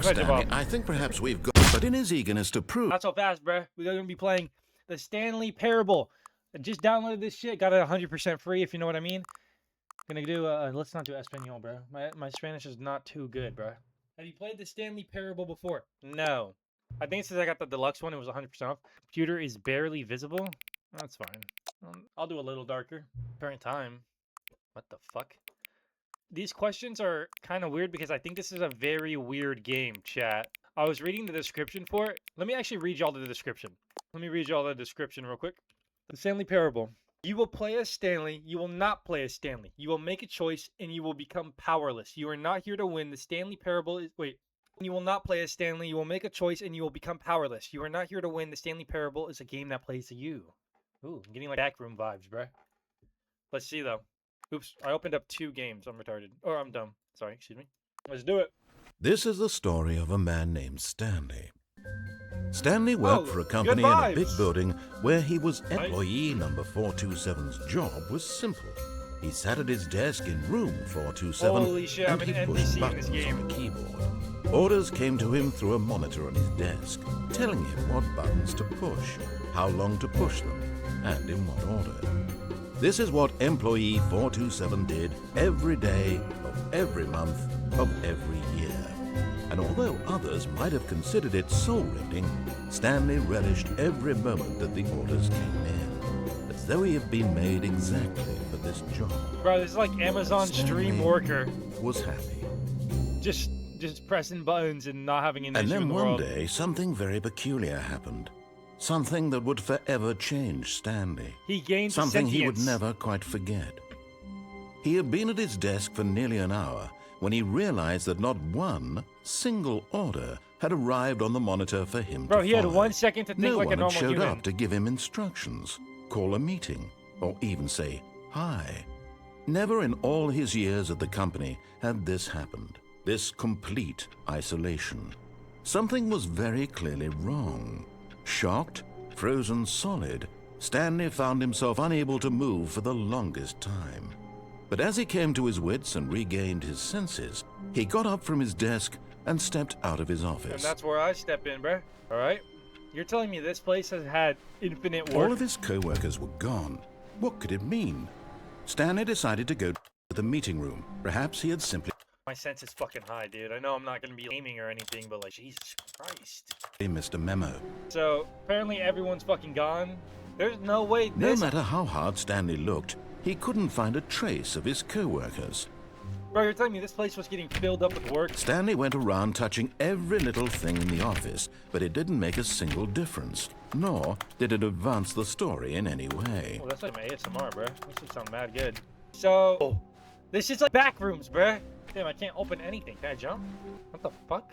Stanley, I think perhaps we've got... But in his eagerness to prove... Not so fast, bruh. We're going to be playing the Stanley Parable. I just downloaded this shit. Got it 100% free, if you know what I mean. Gonna do, let's not do Espanol, bro. My Spanish is not too good, bro. Have you played the Stanley Parable before? No. I think since I got the deluxe one, it was 100% off. Computer is barely visible. That's fine. I'll do a little darker. Current time. What the fuck? These questions are kind of weird because I think this is a very weird game, chat. I was reading the description for it. Let me actually read y'all the description. Let me read y'all the description real quick. The Stanley Parable. You will play as Stanley. You will not play as Stanley. You will make a choice and you will become powerless. You are not here to win. The Stanley Parable is... Wait. You will not play as Stanley. You will make a choice and you will become powerless. You are not here to win. The Stanley Parable is a game that plays to you. Ooh, I'm getting like backroom vibes, bruh. Let's see, though. Oops, I opened up 2 games. I'm retarded. Or I'm dumb. Sorry, excuse me. Let's do it. This is the story of a man named Stanley. Stanley worked for a company in a big building where he was employee number 427's job was simple. He sat at his desk in room 427 Holy shit, and he pushed buttons on the keyboard. Orders came to him through a monitor on his desk, telling him what buttons to push, how long to push them, and in what order. This is what employee 427 did every day of every month of every year. And although others might have considered it soul-rending, Stanley relished every moment that the orders came in, as though he had been made exactly for this job. Bro, this is like Amazon Stream Worker. Was happy. Just pressing buttons and not having an issue in the world. And then one day, something very peculiar happened. Something that would forever change Stanley. He gained something sentience. He would never quite forget. He had been at his desk for nearly an hour when he realized that not one single order had arrived on the monitor for him to follow. Bro, he had 1 second to think like a normal human. No one had showed up to give him instructions, call a meeting, or even say hi. Never in all his years at the company had this happened. This complete isolation. Something was very clearly wrong. Shocked, frozen solid, Stanley found himself unable to move for the longest time. But as he came to his wits and regained his senses, he got up from his desk and stepped out of his office. And that's where I step in, bruh. All right? You're telling me this place has had infinite work? All of his co-workers were gone. What could it mean? Stanley decided to go to the meeting room. Perhaps he had simply... My sense is fucking high, dude. I know I'm not going to be aiming or anything, but like, Jesus Christ. He missed a memo. So, apparently everyone's fucking gone. There's no way this... No matter how hard Stanley looked, he couldn't find a trace of his co-workers. Bro, you're telling me this place was getting filled up with work? Stanley went around touching every little thing in the office, but it didn't make a single difference, nor did it advance the story in any way. Well, that's like my ASMR, bro. This should sound mad good. So, this is like back rooms, bro. Damn, I can't open anything. Can I jump? What the fuck?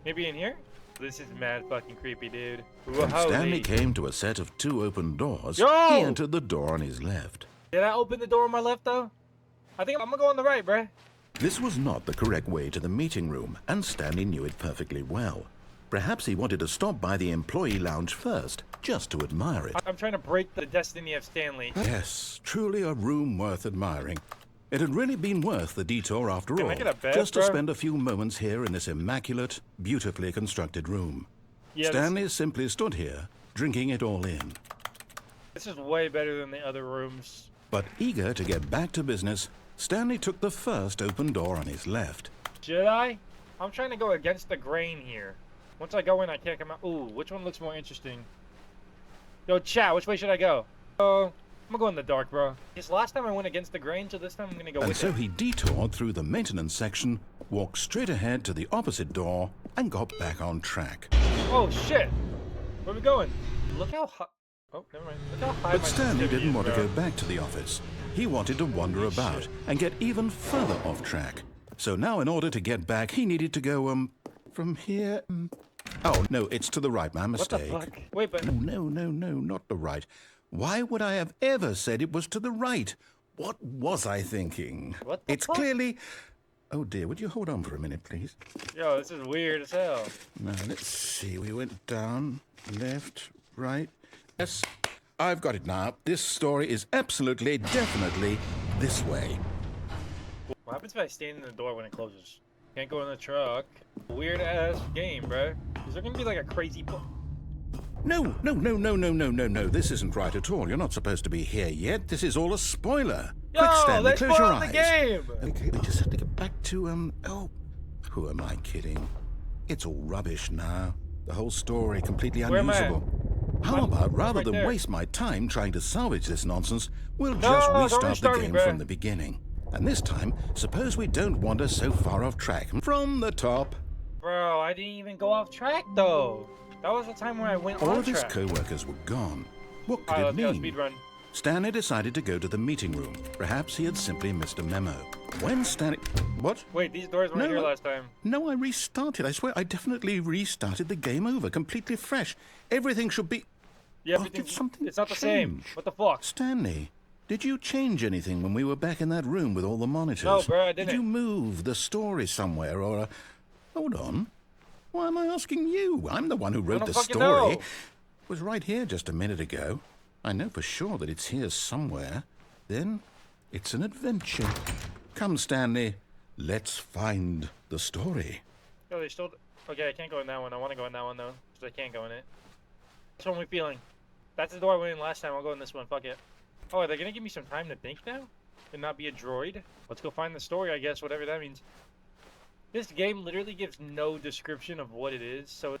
Maybe in here? This is mad fucking creepy, dude. When Stanley came to a set of 2 open doors, he entered the door on his left. Did I open the door on my left, though? I think I'm gonna go on the right, bruh. This was not the correct way to the meeting room, and Stanley knew it perfectly well. Perhaps he wanted to stop by the employee lounge first, just to admire it. I'm trying to break the destiny of Stanley. Yes, truly a room worth admiring. It had really been worth the detour after all, just to spend a few moments here in this immaculate, beautifully constructed room. Yeah, Stanley simply stood here, drinking it all in. This is way better than the other rooms. But eager to get back to business, Stanley took the first open door on his left. Should I? I'm trying to go against the grain here. Once I go in, I can't come out. Ooh, which one looks more interesting? Yo, chat, which way should I go? I'm gonna go in the dark, bro. Because last time I went against the grain, so this time I'm gonna go with it. And so he detoured through the maintenance section, walked straight ahead to the opposite door, and got back on track. Oh, shit! Where are we going? Look how high... Oh, never mind. Look how high But Stanley didn't want to go back to the office. He wanted to wander about and get even further off track. So now in order to get back, he needed to go, from here... Oh, no, it's to the right, my mistake. What the fuck? Wait, but... No, not the right. Why would I have ever said it was to the right? What was I thinking? What the It's fuck? clearly... Oh dear, would you hold on for a minute, please? Yo, this is weird as hell. Now, let's see. We went down, left, right. Yes, I've got it now. This story is absolutely, definitely this way. What happens if I stand in the door when it closes? Can't go in the truck. Weird ass game, bro. Is there gonna be like a crazy? No, no, no, no, no, no, no, no. This isn't right at all. You're not supposed to be here yet. This is all a spoiler. Yo, Quick, Stanley, they close your spoiled eyes. the game. Okay, we just have to get back to, oh, who am I kidding? It's all rubbish now. The whole story completely Where am I? unusable. How about, rather right than there. waste my time trying to salvage this nonsense, we'll No, just don't restart the restart me, game bruh. from the beginning. And this time, suppose we don't wander so far off track. From the top. Bro, I didn't even go off track though. That was the time where I went All on of his track. co-workers were gone. What could Alright, it let's go mean? speed run. Stanley decided to go to the meeting room. Perhaps he had simply missed a memo. When Stanley... What? Wait, these doors weren't here last time. No, I restarted. I swear, I definitely restarted the game over, completely fresh. Everything should be... Yeah, Oh, did something it's not the same. change? What the fuck? Stanley, did you change anything when we were back in that room with all the monitors? No, bro, I Did didn't. you move the story somewhere or... Hold on. Why am I asking you? I'm the one who wrote don't the fucking story. know. It was right here just a minute ago. I know for sure that it's here somewhere. Then it's an adventure. Come, Stanley. Let's find the story. Oh, they still... Okay, I can't go in that one. I want to go in that one, though. Because I can't go in it. That's what I'm feeling. That's the door I went in last time. I'll go in this one. Fuck it. Oh, are they going to give me some time to think now? And not be a droid? Let's go find the story, I guess. Whatever that means. This game literally gives no description of what it is. So I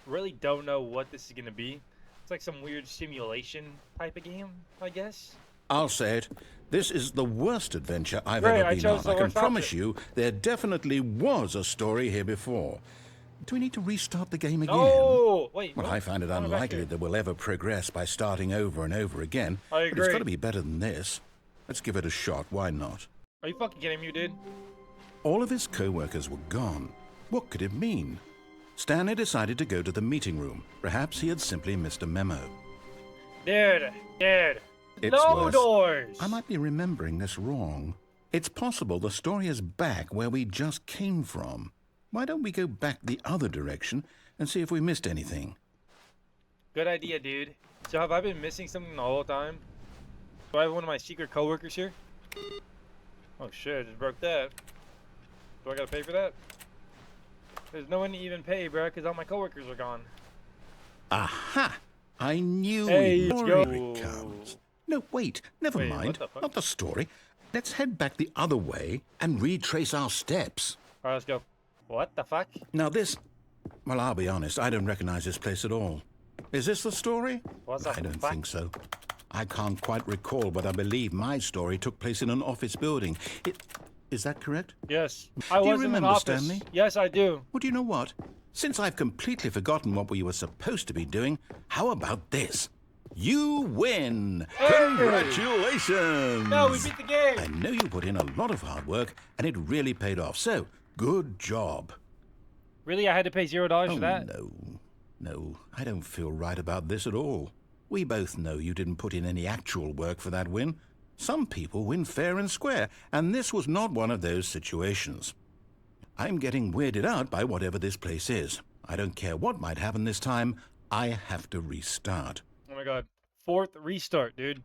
really don't know what this is going to be. It's like some weird simulation type of game, I guess. I'll say it. This is the worst adventure I've Right, ever I been chose on. the I can worst promise option. you there definitely was a story here before. Do we need to restart the game again? Oh! Wait. Well, what? I find it Going back unlikely here. that we'll ever progress by starting over and over again. I But it's agree. got to be better than this. Let's give it a shot. Why not? Are you fucking kidding me, dude? All of his co-workers were gone. What could it mean? Stanley decided to go to the meeting room. Perhaps he had simply missed a memo. Dude. It's No worse. doors! I might be remembering this wrong. It's possible the story is back where we just came from. Why don't we go back the other direction and see if we missed anything? Good idea, dude. So have I been missing something the whole time? Do I have one of my secret coworkers here? Oh shit, I just broke that. Do I gotta pay for that? There's no one to even pay, bro, because all my coworkers are gone. Aha! I knew Hey, it. let's Here go. it comes. No, wait. Never Wait, what mind. the fuck? Not the story. Let's head back the other way and retrace our steps. Alright, let's go. What the fuck? Now this... Well, I'll be honest. I don't recognize this place at all. Is this the story? What the I don't fuck? think so. I can't quite recall, but I believe my story took place in an office building. Is that correct? Yes. I Do you was in an remember, office. Stanley? Yes, I do. Well, do you know what? Since I've completely forgotten what we were supposed to be doing, how about this? You win! Hey! Congratulations! No, we beat the game! I know you put in a lot of hard work, and it really paid off. So, good job. Really? I had to pay $0 for that? No, I don't feel right about this at all. We both know you didn't put in any actual work for that win. Some people win fair and square, and this was not one of those situations. I'm getting weirded out by whatever this place is. I don't care what might happen this time. I have to restart. Oh my god. 4th restart, dude.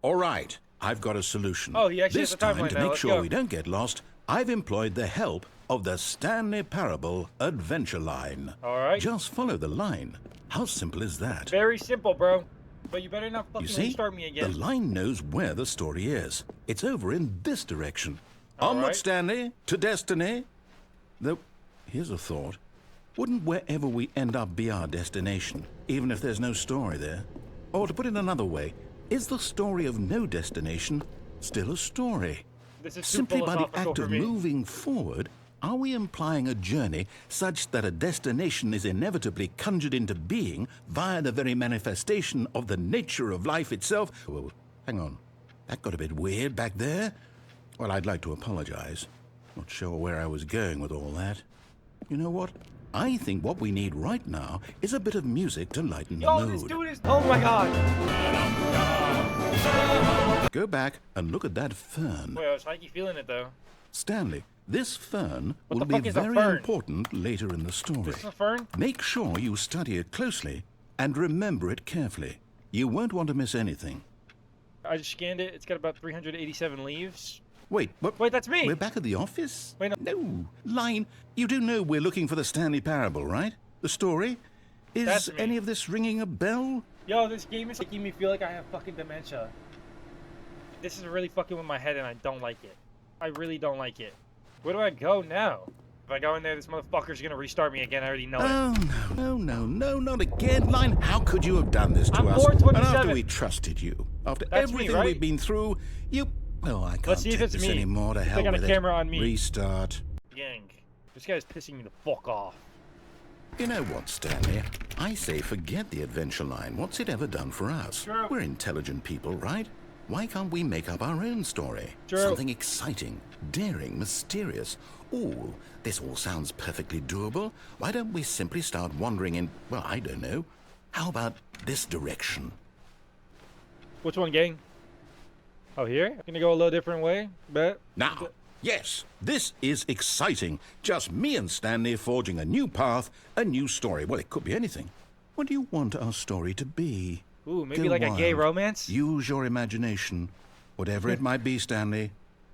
All right, I've got a solution. Oh, he actually this has a time, timeline to now. make Let's sure go. we don't get lost, I've employed the help of the Stanley Parable Adventure Line. Alright. Just follow the line. How simple is that? Very simple, bro. But you better not You fucking see, restart me again. the line knows where the story is. It's over in this direction. Onward, right. Stanley, to destiny. Though, here's a thought. Wouldn't wherever we end up be our destination, even if there's no story there? Or to put it another way, is the story of no destination still a story? This is too Simply by the philosophical act for of me. moving forward, are we implying a journey such that a destination is inevitably conjured into being via the very manifestation of the nature of life itself? Well, hang on. That got a bit weird back there. Well, I'd like to apologize. Not sure where I was going with all that. You know what? I think what we need right now is a bit of music to lighten the Yo, mood. this dude is... Oh my god. Go back and look at that fern. Wait, I was like, feeling it though. Stanley, this fern What will the be fuck is a very fern? important later in the story. This is a fern? Make sure you study it closely and remember it carefully. You won't want to miss anything. I just scanned it. It's got about 387 leaves. Wait, what? Wait, that's me. We're back at the office? Wait, no. Line, you do know we're looking for the Stanley Parable, right? The story? That's Is me. any of this ringing a bell? Yo, this game is making me feel like I have fucking dementia. This is really fucking with my head and I don't like it. I really don't like it. Where do I go now? If I go in there, this motherfucker's gonna restart me again. I already know it. Oh, no, not again. Line, how could you have done this to I'm us? 427. And after we trusted you, after That's me, everything right? we've been through, you... Oh, I can't Let's see if take it's this me. anymore. To If they hell got a with camera it. on me. Restart. Gang. This guy's pissing me the fuck off. You know what, Stanley? I say forget the adventure line. What's it ever done for us? True. We're intelligent people, right? Why can't we make up our own story? True. Something exciting, daring, mysterious. Ooh, this all sounds perfectly doable. Why don't we simply start wandering in, well, I don't know. How about this direction? Which one, gang? Oh, here? Gonna go a little different way, bet. Now, yes, this is exciting. Just me and Stanley forging a new path, a new story. Well, it could be anything. What do you want our story to be? Ooh, maybe Go like a gay wild. romance? Use your imagination. Whatever it might be, Stanley,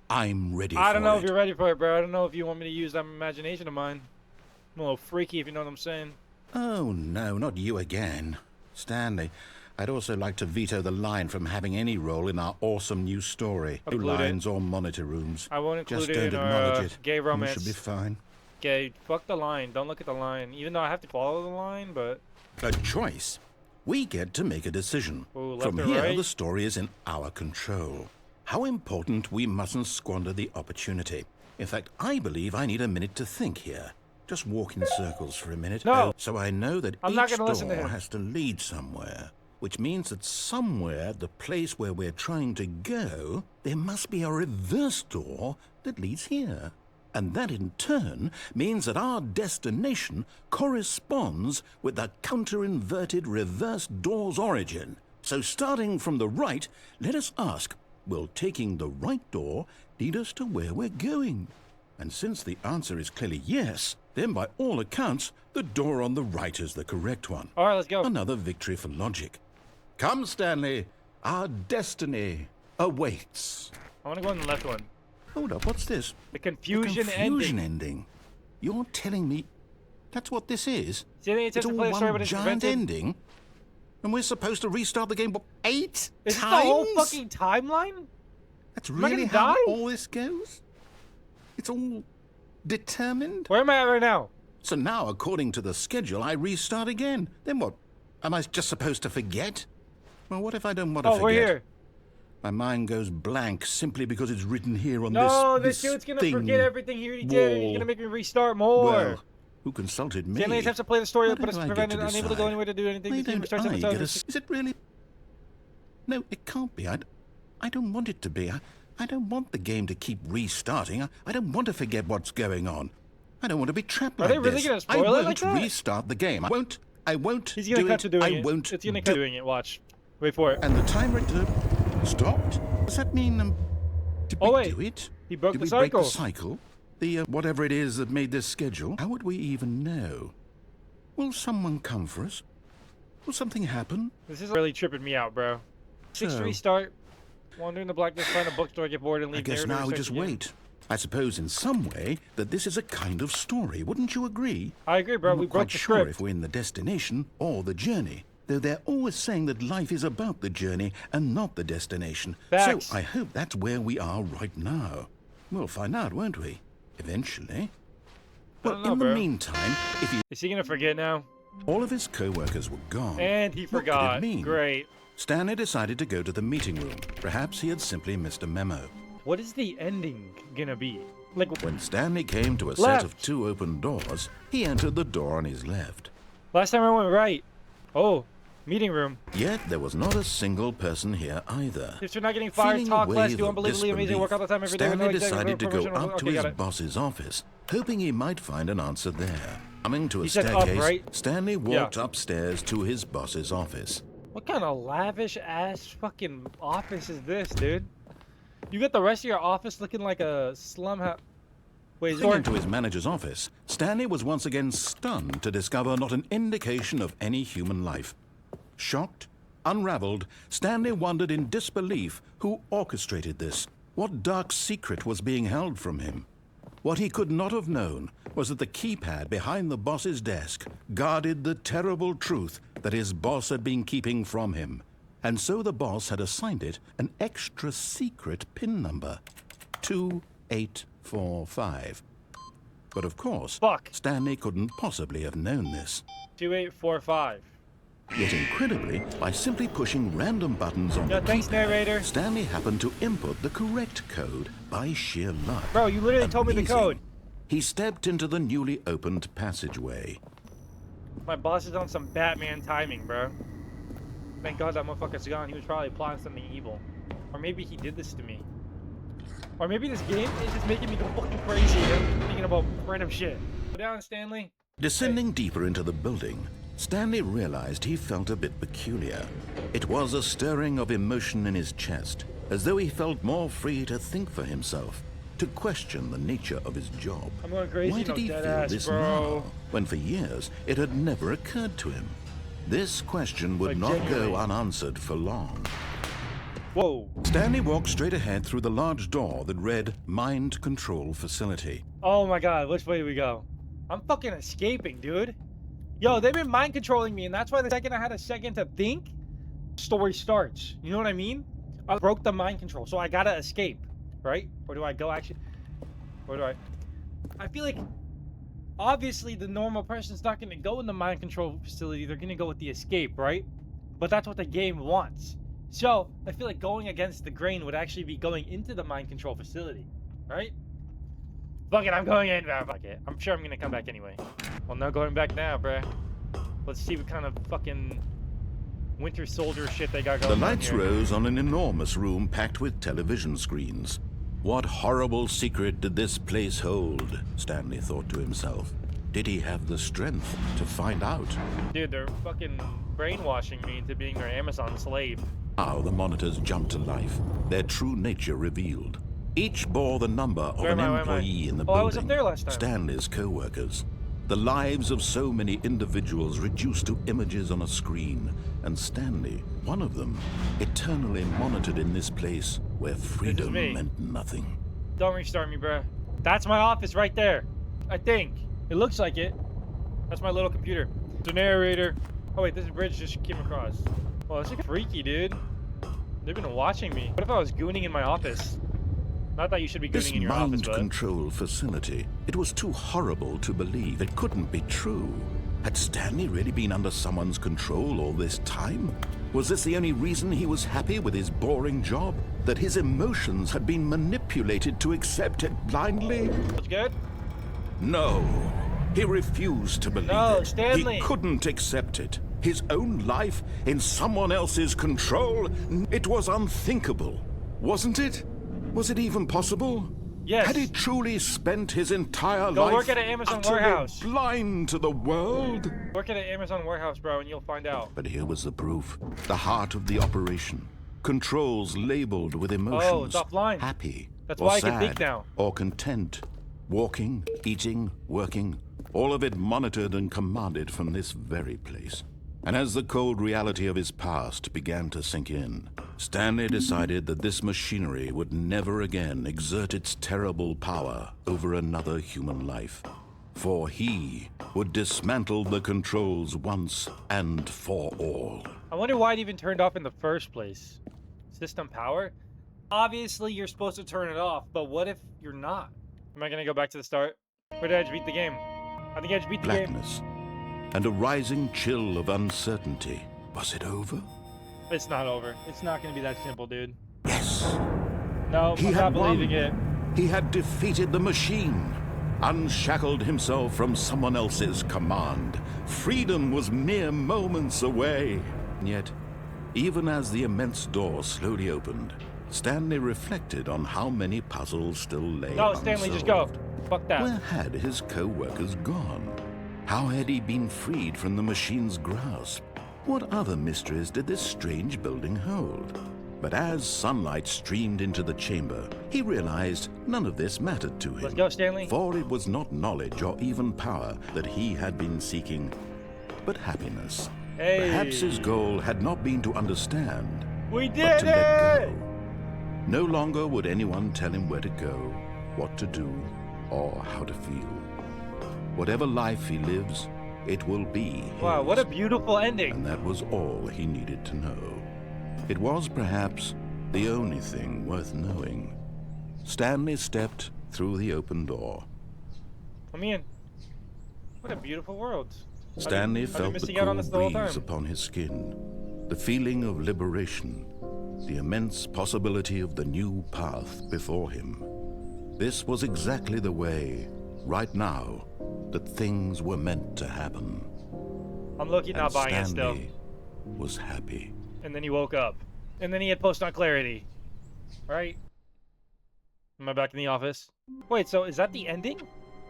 I'm ready for it. I don't know if you're ready for it, bro. I don't know if you want me to use that imagination of mine. I'm a little freaky, if you know what I'm saying. Oh, no, not you again. Stanley, I'd also like to veto the line from having any role in our awesome new story. No Include it. lines or monitor rooms. I won't include Just it don't in acknowledge our it. gay You romance. should be fine. Gay, fuck the line. Don't look at the line. Even though I have to follow the line, but... A choice. We get to make a decision. Ooh, left From or here, right? the story is in our control. How important we mustn't squander the opportunity. In fact, I believe I need a minute to think here. Just walk in circles for a minute. No. So I know that I'm each not gonna listen to door him. has to lead somewhere. Which means that somewhere, the place where we're trying to go, there must be a reverse door that leads here. And that in turn means that our destination corresponds with the counter-inverted reverse door's origin. So starting from the right, let us ask, will taking the right door lead us to where we're going? And since the answer is clearly yes, then by all accounts, the door on the right is the correct one. All right, let's go. Another victory for logic. Come, Stanley, our destiny awaits. I want to go in the left one. Hold up, what's this? The confusion, Confusion ending. ending. You're telling me that's what this is? See, they It's attempt to all play the story, but one it's giant prevented. ending? And we're supposed to restart the game, what, 8 Is this times? the whole fucking timeline? That's Am I really gonna how die? all this goes? It's all determined? Where am I at right now? So now, according to the schedule, I restart again. Then what? Am I just supposed to forget? Well, what if I don't want to Oh, forget? we're here. My mind goes blank simply because it's written here on No, this this dude's gonna thing forget everything he already did, and he's wall. gonna make me restart more. Well, who consulted me? Stanley attempts to play the story, Why but it's don't I get prevented, to unable to go decide? anywhere to do anything. Why The game don't restarts I episode. get a... Is it really? No, it can't be. I don't want it to be. I don't want the game to keep restarting. I don't want to forget what's going on. I don't want to be trapped Are like they really this. gonna I spoil it won't like that? restart the game. I won't He's gonna do cut it. to doing I it. won't It's gonna do cut to doing it. Watch. Wait for it. And the timer stopped? Does that mean, did we Oh, wait. do it? He broke Did the we break the cycle. cycle? The, whatever it is that made this schedule? How would we even know? Will someone come for us? Will something happen? This is really tripping me out, bro. 6 to So- restart. Wander in the blackness, find a bookstore, get bored, and leave. I guess narrative now we research just again. wait. I suppose in some way that this is a kind of story. Wouldn't you agree? I agree, bro. I'm We not broke quite the sure script. if we're in the destination or the journey. Though they're always saying that life is about the journey and not the destination. Facts. So I hope that's where we are right now. We'll find out, won't we? Eventually. Well, don't know, in the bro. meantime, if he... Is he gonna forget now? all of his co-workers were gone. And he What could it forgot. mean? Great. Stanley decided to go to the meeting room. Perhaps he had simply missed a memo. What is the ending gonna be? Like, When Stanley came to a set Left. of 2 open doors, he entered the door on his left. last time I went right. Oh, meeting room. Yet there was not a single person here either. If you're not getting fired, Feeling talk a less, wave do of unbelievably amazing work all the time every day. with Stanley no executive decided to go promotion. up to Okay, his got it. boss's office, hoping he might find an answer there. Coming to a He said up, staircase, right? Stanley walked Yeah. upstairs to his boss's office. What kind of lavish ass fucking office is this, dude? You got the rest of your office looking like a slum house. Wait, is Going it into his manager's office, Stanley was once again stunned to discover not an indication of any human life. Shocked, unraveled, Stanley wondered in disbelief who orchestrated this. What dark secret was being held from him? What he could not have known was that the keypad behind the boss's desk guarded the terrible truth that his boss had been keeping from him. And so the boss had assigned it an extra secret PIN number, 2845. But of course, Stanley couldn't possibly have known this. 2845. Yet incredibly, by simply pushing random buttons on the thanks, narrator. Stanley happened to input the correct code by sheer luck. Bro, you literally told me the code. He stepped into the newly opened passageway. My boss is on some Batman timing, bro. Thank God that motherfucker's gone. He was probably plotting something evil. Or maybe he did this to me. Or maybe this game is just making me go fucking crazy. I'm thinking about random shit. Go down, Stanley. Descending deeper into the building, Stanley realized he felt a bit peculiar. It was a stirring of emotion in his chest, as though he felt more free to think for himself, to question the nature of his job. I'm going crazy. Why did he feel this now, when for years it had never occurred to him? This question would not go unanswered for long. Whoa. Stanley walked straight ahead through the large door that read Mind Control Facility. Oh my God, which way do we go? I'm fucking escaping, dude. Yo, they've been mind controlling me, and that's why the second I had a second to think, story starts. You know what I mean? I broke the mind control, so I gotta escape, right? Or do I go actually? Or do I feel like, obviously, the normal person's not gonna go in the mind control facility. They're gonna go with the escape, right? But that's what the game wants. So, I feel like going against the grain would actually be going into the mind control facility, right? Fuck it, I'm going in. Fuck it. I'm sure I'm gonna come back anyway. Well, no going back now, bruh. Let's see what kind of fucking Winter Soldier shit they got going on. The lights here. rose on an enormous room packed with television screens. What horrible secret did this place hold? Stanley thought to himself. Did he have the strength to find out? Dude, they're fucking brainwashing me into being their Amazon slave. Now the monitors jumped to life, their true nature revealed. Each bore the number of an employee in the building, I was up there last time. Stanley's co-workers. The lives of so many individuals reduced to images on a screen, and Stanley, one of them, eternally monitored in this place where freedom meant nothing. Don't restart me, bruh. That's my office right there. I think. It looks like it. That's my little computer. The narrator. Oh wait, this bridge just came across. Well, it's like freaky, dude. They've been watching me. What if I was gooning in my office? Not that you should be gooning in your office, but... This mind control facility, it was too horrible to believe. It couldn't be true. Had Stanley really been under someone's control all this time? Was this the only reason he was happy with his boring job? That his emotions had been manipulated to accept it blindly? That's good? No. He refused to believe it. Stanley. He couldn't accept it. His own life in someone else's control? It was unthinkable, wasn't it? Was it even possible? Yes. Had he truly spent his entire life work at an Amazon warehouse. blind to the world? Work at an Amazon warehouse, bro, and you'll find out. But here was the proof. The heart of the operation. Controls labeled with emotions. Oh, it's offline. Happy. That's or why I sad, can think now. Or content. Walking, eating, working. All of it monitored and commanded from this very place. And as the cold reality of his past began to sink in, Stanley decided that this machinery would never again exert its terrible power over another human life. For he would dismantle the controls once and for all. I wonder why it even turned off in the first place. System power? Obviously, you're supposed to turn it off, but what if you're not? Am I gonna go back to the start? Or did I just beat the game? I think I just beat the game. Blackness and a rising chill of uncertainty. Was it over? It's not over. It's not gonna be that simple, dude. Yes. No, I'm not believing it. He had defeated the machine, unshackled himself from someone else's command. Freedom was mere moments away. And yet, even as the immense door slowly opened, Stanley reflected on how many puzzles still lay No, unsolved. Stanley, just go. Fuck that. Where had his co-workers gone? How had he been freed from the machine's grasp? What other mysteries did this strange building hold? But as sunlight streamed into the chamber, he realized none of this mattered to him. Let's go, Stanley. For it was not knowledge or even power that he had been seeking, but happiness. Hey. Perhaps his goal had not been to understand, We but did to let it! go. No longer would anyone tell him where to go, what to do, or how to feel. Whatever life he lives, it will be his. Wow, what a beautiful ending. And that was all he needed to know. It was perhaps the only thing worth knowing. Stanley stepped through the open door. Come in. What a beautiful world. Stanley I've been felt the missing out on cool this the whole breeze time. upon his skin, the feeling of liberation, the immense possibility of the new path before him. This was exactly the way, right now, that things were meant to happen. I'm lucky not buying it still. Stanley was happy. And then he woke up. And then he had post-on clarity. Right? Am I back in the office? Wait, so is that the ending?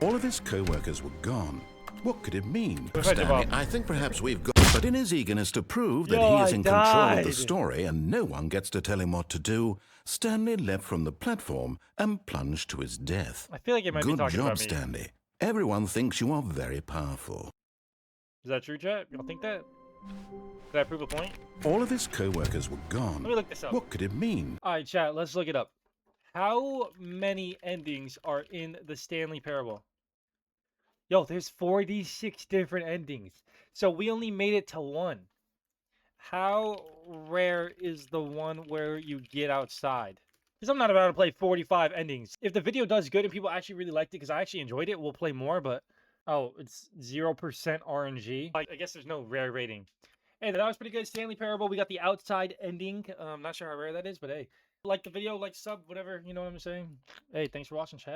All of his co-workers were gone. What could it mean? Where's my Stanley, job? I think perhaps we've got... But in his eagerness to prove that Yo, he is I in control of the died. story and no one gets to tell him what to do, Stanley leapt from the platform and plunged to his death. I feel like it might be Good talking job, about me. Stanley. Everyone thinks you are very powerful. Is that true, chat? Y'all think that? Did I prove a point? All of his co-workers were gone. Let me look this up. What could it mean? Alright, chat, let's look it up. How many endings are in the Stanley Parable? Yo, there's 46 different endings. So we only made it to one. How rare is the one where you get outside? Because I'm not about to play 45 endings. If the video does good and people actually really liked it, because I actually enjoyed it, we'll play more, but... Oh, it's 0% RNG. I guess there's no rare rating. Hey, that was pretty good. Stanley Parable. We got the outside ending. I'm not sure how rare that is, but hey. Like the video, like sub, whatever, you know what I'm saying? Hey, thanks for watching, chat.